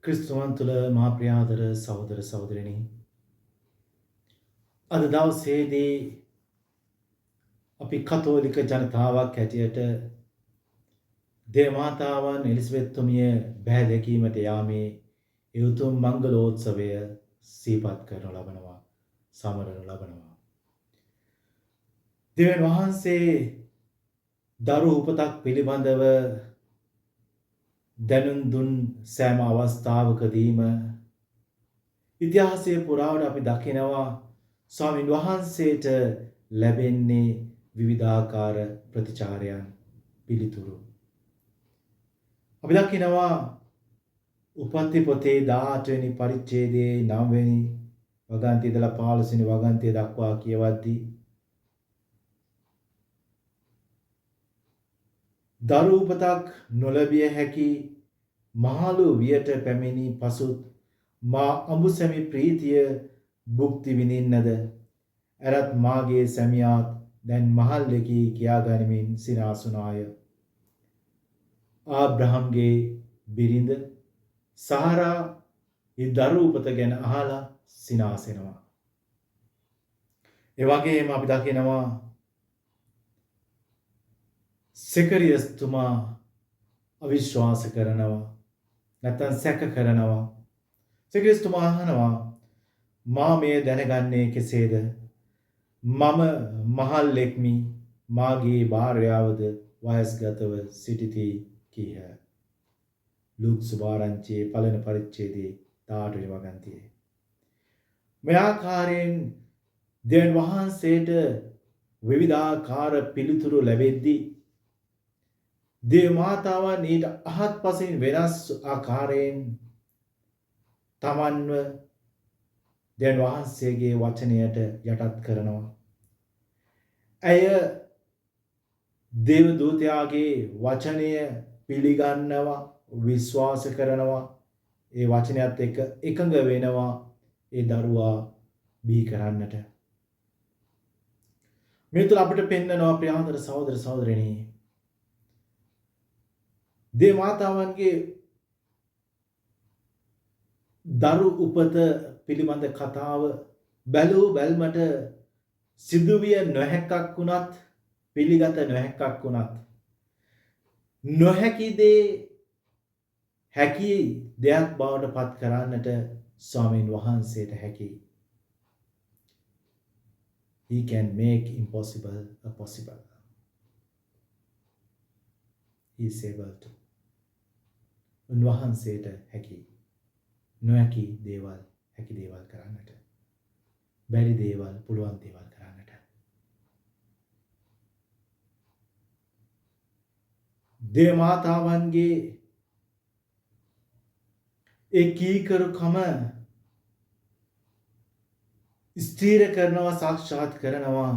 ක්‍රිස්තුවන් තුළ මා ප්‍රියාදර සහෝදර සහෝදරනි අද දවසේදී අපි කතෝලික ජනතාවක් හැටියට දේවමාතාවන් එලිසබෙත්තුමිය බැහැ දැකීමට යාමේ ඒ උතුම් මංගලෝත්සවය සිහිපත් කරනු ලබනවා සමරනු ලබනවා. දෙවියන් වහන්සේ දරු උපතක් පිළිබඳව දැනුම් දුන් සෑම අවස්ථාවකදීම ඉතිහාසයේ පුරාවට අපි දකිනවා ස්වාමීන් වහන්සේට ලැබෙන්නේ විවිධාකාර ප්‍රතිචාරයන් පිළිතුරු. අපි දකිනවා උපත්ති පොතේ 18 වෙනි පරිච්ඡේදයේ 9 වෙනි වගන්තිය ඉඳලා 15 වෙනි වගන්තිය දක්වා කියවද්දී දරු උපතක් නොලැබිය හැකි මහලු වියට පැමිණි පසුත් මා අඹුසැමි ප්‍රීතිය භුක්ති විඳින්නද ඇරත් මාගේ සැමියාත් දැන් මහල්ලෙකි කියා ගනිමින් සිනාසුනාය. ආබ්‍රහම්ගේ බිරිඳ සාරා ඒ දරු උපත ගැන අහලා සිනාසෙනවා. ඒ වගේම අපි දකිනවා සෙකරියස් තුමා අවිශ්වාස කරනවා නැත්නම් සැක කරනවා. සෙකරියස් තුමා අහනවා මා මේ දැනගන්නේ කෙසේද? මම මහල්ලෙක්මි මාගේ භාර්යාවද වයස්ගතව සිටිති කීහ. ලූක් සුභාරංචියේ පළවෙනි පරිච්ඡේදයේ 18 වෙනි වගන්තියේ. මේ ආකාරයෙන් දෙවියන් වහන්සේට විවිධාකාර පිළිතුරු ලැබෙද්දී දේවමාතාවන් ඊට අහත්පසින් වෙනස් ආකාරයෙන් තමන්ව දෙවියන් වහන්සේගේ වචනයට යටත් කරනවා. ඇය දේව දූතයාගේ වචනය පිළිගන්නවා, විශ්වාස කරනවා, ඒ වචනයත් එක්ක එකඟ වෙනවා ඒ දරුවා බිහි කරන්නට. මේ තුළ අපිට පෙන්නනවා ප්‍රියාදර සහෝදර සහෝදරනි දේවමාතාවන්ගේ දරු උපත පිළිබඳ කතාව බැලූ බැල්මට සිදුවිය නොහැක්කක් වුණත් පිළිගත නොහැක්කක් වුණත් නොහැකි දේ හැකි දෙයක් බවට පත් කරන්නට ස්වාමීන් වහන්සේට හැකි. He can make impossible a possible. He is able to. උන්වහන්සේට හැකි නොහැකි දේවල් හැකි දේවල් කරන්නට, බැරි දේවල් පුළුවන් දේවල් කරන්නට. දේවමාතාවන්ගේ ඒ කීකරුකම ස්ථීර කරනවා, සාක්ෂාත් කරනවා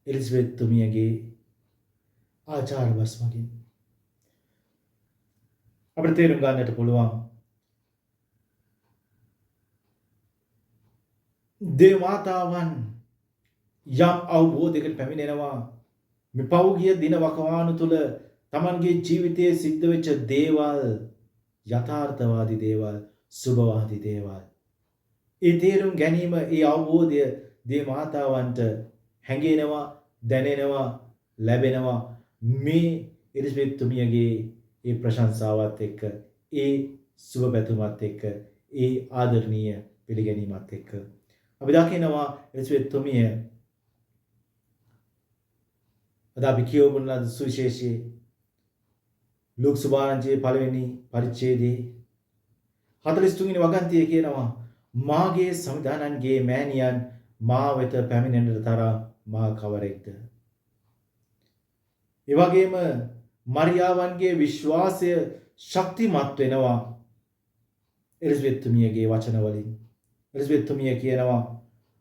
එලිසබෙත් තුමියගේ ආචාර බස් මගින්. අපිට තේරුම් ගන්නට පුළුවන් දේවමාතාවන් යම් අවබෝධයකට පැමිණෙනවා මේ පෞගිය දින වකවානු තුල තමන්ගේ ජීවිතයේ සිද්ධ වෙච්ච දේවල් යථාර්ථවාදී දේවල්, සුභවාදී දේවල්. ඒ තේරුම් ගැනීම, ඒ අවබෝධය දේවමාතාවන්ට හැඟෙනවා, දැනෙනවා, ලැබෙනවා මේ එලිසබෙත් තුමියගේ ඒ ප්‍රශංසාවත් එක්ක, ඒ සුබ පැතුමත් එක්ක, ඒ ආදරණීය පිළිගැනීමත් එක්ක. අපි දකිනවා එලිසබෙත් තුමිය අද අපි කියවුන ලද සුවිශේෂී ලූක් සුභාරංචියේ පළවෙනි පරිච්ඡේදයේ 43 වෙනි වගන්තියේ කියනවා මාගේ සමිදානන්ගේ මෑණියන් මා වෙත පැමිණෙන්නට තරම් මා කවරෙක්ද? ඒ වගේම මරියාවන්ගේ විශ්වාසය ශක්තිමත් වෙනවා එලිසබෙත් තුමියගේ වචන වලින්. එලිසබෙත් තුමිය කියනවා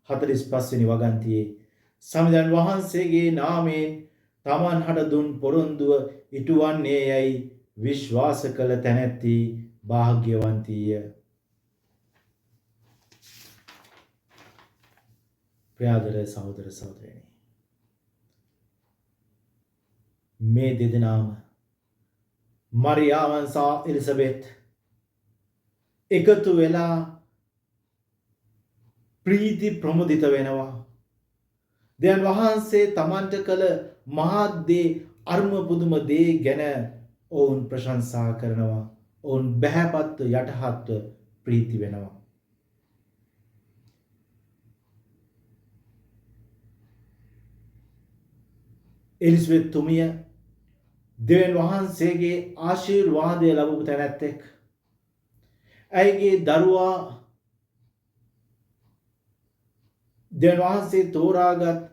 45 වෙනි වගන්තියේ සමිඳුන් වහන්සේගේ නාමයෙන් තමන් හට දුන් පොරොන්දුව ඉටුවන්නේ යයි විශ්වාස කළ තැනැත්ති භාග්‍යවන්තීය. ප්‍රියාදර සහෝදර සහෝදරයනි, මේ දෙදෙනාම මරියාවන් සහ එලිසබෙත් එකතු වෙලා ප්‍රීති ප්‍රමුදිත වෙනවා. දෙවියන් වහන්සේ තමන්ට කළ මහත් දේ අර්ම පුදුම දේ ගැන ඔවුන් ප්‍රශංසා කරනවා. ඔවුන් බහැපත්ව යටහත්ව ප්‍රීති වෙනවා. එලිසබෙත් තුමිය දෙවියන් වහන්සේගේ ආශිර්වාදය ලැබපු තැනැත්තෙක්. ඇයගේ දරුවා දෙවියන් වහන්සේ තෝරාගත්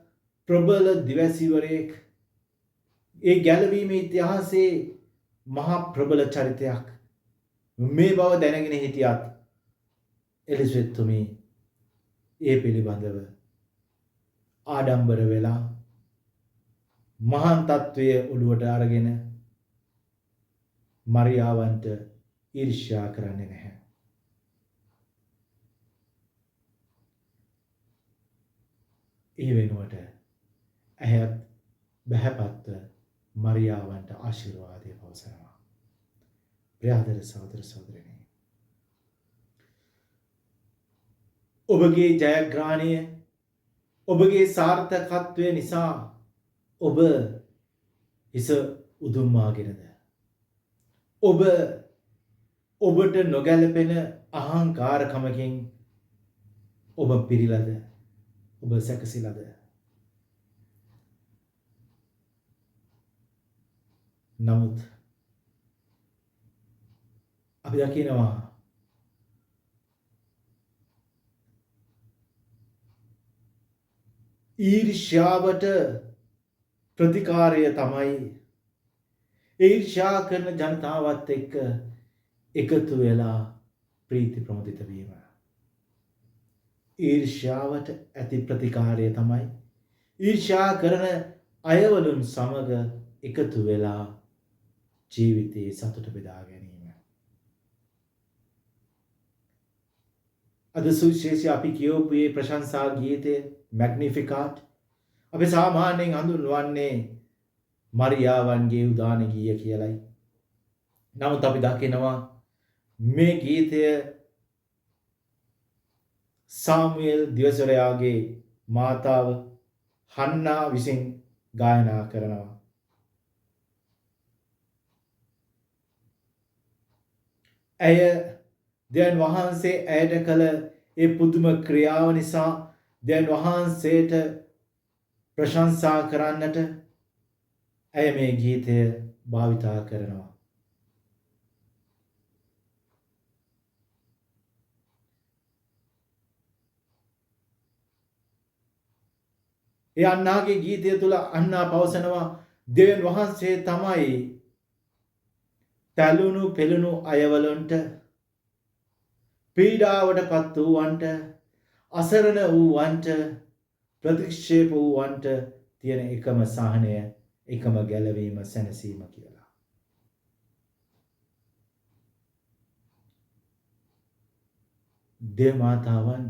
ප්‍රබල දිවැසිවරයෙක්. ඒ ගැලවීමේ ඉතිහාසයේ මහා ප්‍රබල චරිතයක්. මේ බව දැනගෙන හිටියත් එලිසබෙත් තුමී ඒ පිළිබඳව ආඩම්බර වෙලා මහාන් තත්වය ඔළුවට අරගෙන මරියාවන්ට ඊර්ෂ්‍යා කරන්නේ නැහැ. ඒ වෙනුවට ඇයත් බහැපත්ව මරියාවන්ට ආශිර්වාදය පවසනවා. ප්‍රියාදර සහෝදර සහෝදරයනි, ඔබගේ ජයග්‍රහණය, ඔබගේ සාර්ථකත්වය නිසා ඔබ හිස උදුම්මාගෙනද? ඔබ ඔබට නොගැලපෙන අහංකාරකමකින් ඔබ පිරිලද? ඔබ සැකසිලද? නමුත් අපි දකිනවා ඊර්ෂ්‍යාවට ප්‍රතිකාරය තමයි ඊර්ෂ්‍යා කරන ජනතාවත් එක්ක එකතු වෙලා ප්‍රීති ප්‍රමුදිත වීම. ඊර්ෂ්‍යාවට ඇති ප්‍රතිකාරය තමයි ඊර්ෂ්‍යා කරන අයවලුන් සමග එකතු වෙලා ජීවිතයේ සතුට බෙදා ගැනීම. අද සුවිශේෂී අපි කියවපු මේ ප්‍රශංසා ගීතය මැග්නිෆිකාට් අපි සාමාන්‍යයෙන් හඳුන්වන්නේ මරියාවන්ගේ උදාන ගීය කියලයි. නමුත් අපි දකිනවා මේ ගීතය සාමුවෙල් දිවසරයාගේ මාතාව හන්නා විසින් ගායනා කරනවා. ඇය දෙවියන් වහන්සේ ඇයට කළ ඒ පුදුම ක්‍රියාව නිසා දෙවියන් වහන්සේට ප්‍රශංසා කරන්නට ඇය මේ ගීතය භාවිතා කරනවා. ඒ අන්නාගේ ගීතය තුළ අන්නා පවසනවා දෙවියන් වහන්සේ තමයි තැළුණු පෙළුණු අයවලුන්ට, පීඩාවට පත් වූවන්ට, අසරණ වූවන්ට, ප්‍රතික්ෂේප වූවන්ට තියෙන එකම සහනය, එකම ගැලවීම, සැනසීම කියලා. දේවමාතාවන්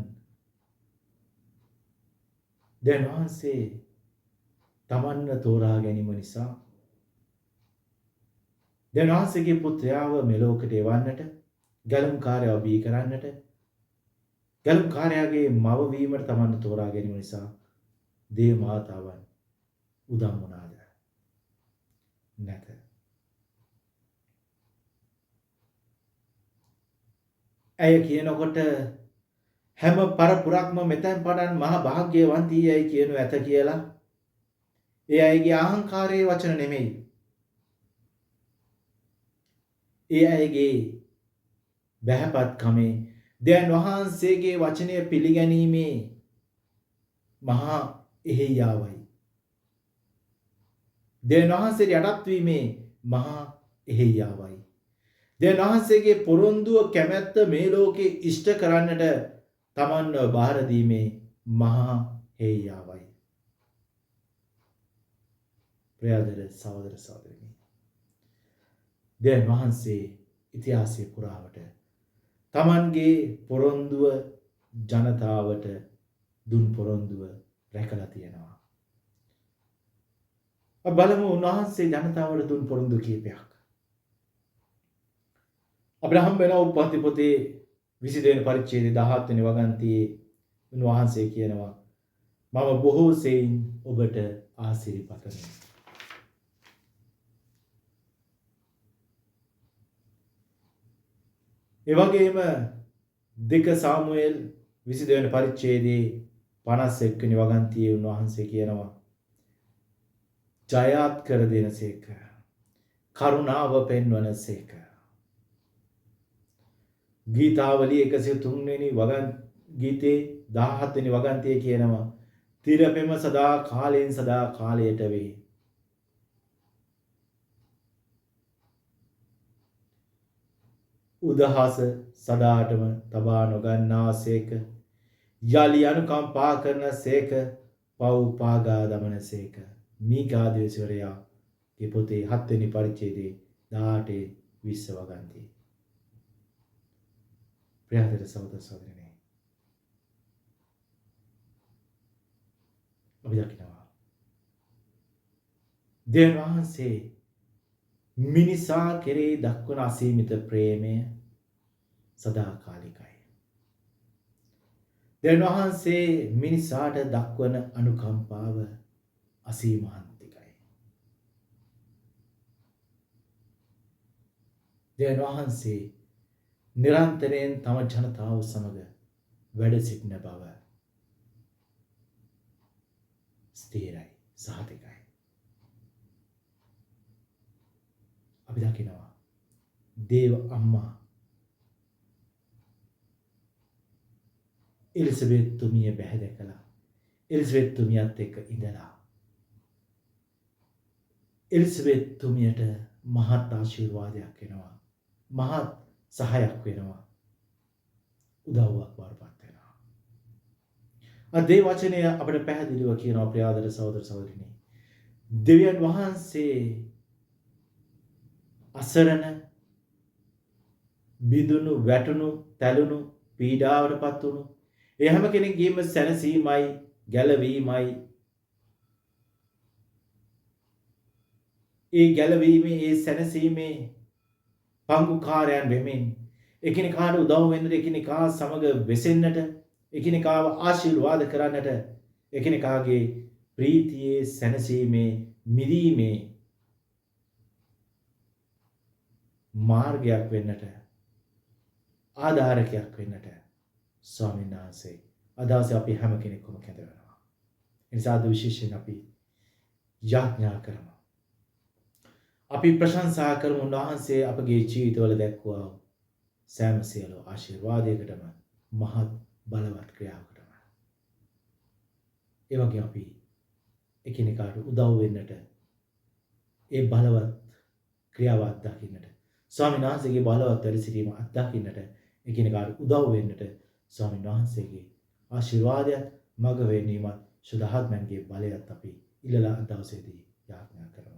දෙවියන් වහන්සේ තමන්ව තෝරා ගැනීම නිසා දෙවියන් වහන්සේගේ පුත්‍රයාව මෙලොවට එවන්නට, ගැලුම්කාරයව බිහි කරන්නට, ගැලුම්කාරයාගේ මව වීමට තමන්ව තෝරා ගැනීම නිසා දේවමාතාවන් උදම් වුණාද? නැත. ඇය කියනකොට හැම පරපුරක්ම මෙතෙන් පටන් මහ භාග්‍යවන්තීයයි කියනු ඇත කියලා. ඒ අයගේ අහංකාරයේ වචන නෙමෙයි. ඒ අයගේ බහැපත්කමේ දෙවියන් වහන්සේගේ වචනය පිළිගැනීමේ මහා එහෙයියාවයි. දෙවියන් වහන්සේට යටත් වීමේ මහා එහෙයියාවයි. දෙවියන් වහන්සේගේ පොරොන්දුව කැමැත්ත මේ ලෝකේ ඉෂ්ට කරන්නට තමන්ව බාර දීමේ මහා හේයාවයි. ප්‍රියදර සහෝදර සහෝදරියනි, දෙවියන් වහන්සේ ඉතිහාසයේ පුරාවට තමන්ගේ පොරොන්දුව ජනතාවට දුන් පොරොන්දුව රැකලා තියෙනවා. බලමු උන්වහන්සේ ජනතාවට දුන් පොරොන්දු කීපයක්. අපිට හම්බ වෙන උප්පත්ති පොතේ 22 වෙනි පරිච්ඡේදයේ 17 වෙනි වගන්තියේ උන්වහන්සේ කියනවා මම බොහෝ සෙයින් ඔබට ආශිර්වාද. ඒ වගේම 2 සාමුවෙල් 22 වෙනි පරිච්ඡේදයේ 51 වෙනි වගන්තියේ උන්වහන්සේ කියනවා ජයත් කර දෙනසේක කරුණාව පෙන්වනසේක. ගීතාවලිය 103 වෙනි ගීතේ 17 වෙනි වගන්තියේ කියනවා තිරපෙම සදා කාලයෙන් සදා කාලයට වේ. උදහස සදාටම තබා නොගන්නාසේක යලි අනුකම්පා කරනසේක පව් පාගා දමනසේක. මීකා දේශවරයාගේ පොතේ 7 වෙනි පරිච්ඡේදයේ 18 20 වගන්තියේ. ප්‍රියතර සහෝදර සහෝදරියනි, අපි දකිනවා දෙවියන් වහන්සේ මිනිසා කෙරේ දක්වන අසීමිත ප්‍රේමය සදාකාලිකයි. දෙවියන් වහන්සේ මිනිසාට දක්වන අනුකම්පාව අසීමාන්තිකයි. දෙවියන් වහන්සේ නිරන්තරයෙන් තම ජනතාව සමග වැඩ සිටින බව ස්ථිරයි, සහතිකයි. අපි දකිනවා දේව අම්මා එලිසබෙත් තුමිය බැහැ දැකලා එලිසබෙත් තුමියත් එක්ක ඉඳලා එලිසබෙත් තුමියට මහත් ආශිර්වාදයක් වෙනවා, මහත් සහායක් වෙනවා, උදව්වක් වඩපත් වෙනවා. අදේ වචනය අපිට පැහැදිලිව කියනවා ප්‍රියාදර සහෝදර සහෝදරිනි, දෙවියන් වහන්සේ අසරණ බිඳුණු වැටුණු තැළුණු පීඩාවටපත් වුණු ඒ හැම කෙනෙක්ගේම සැනසීමයි ගැලවීමයි ඒ ගැලවීමේ ඒ සැනසීමේ පංගුකාරයන් වෙමින් එකිනෙකාට උදව් වෙන්නට එකිනෙකා සමග වෙසෙන්නට එකිනෙකාව ආශිර්වාද කරන්නට එකිනෙකාගේ ප්‍රීතියේ සැනසීමේ මිදීමේ මාර්ගයක් වෙන්නට ආධාරකයක් වෙන්නට ස්වාමීන් වහන්සේ අදහස අපි හැම කෙනෙකුම කැඳ වෙනවා. ඒ නිසා අද විශේෂයෙන් අපි යාඥා කරමු. අපි ප්‍රශංසා කරමු උන්වහන්සේ අපගේ ජීවිතවල දැක්වුවා සෑම සියලු ආශිර්වාදයකටම මහත් බලවත් ක්‍රියාවකටම. ඒ වගේ අපි එකිනෙකාට උදව් වෙන්නට ඒ බලවත් ක්‍රියාව අත්දකින්නට ස්වාමීන් වහන්සේගේ බලවත් වැඩ සිටීම අත්දකින්නට එකිනෙකාට උදව් වෙන්නට ස්වාමීන් වහන්සේගේ ආශිර්වාදයත් මඟ වෙන්නීමත් සුදාහත්මන්ගේ බලයත් අපි ඉල්ලලා දවසේදී යාඥා කරමු.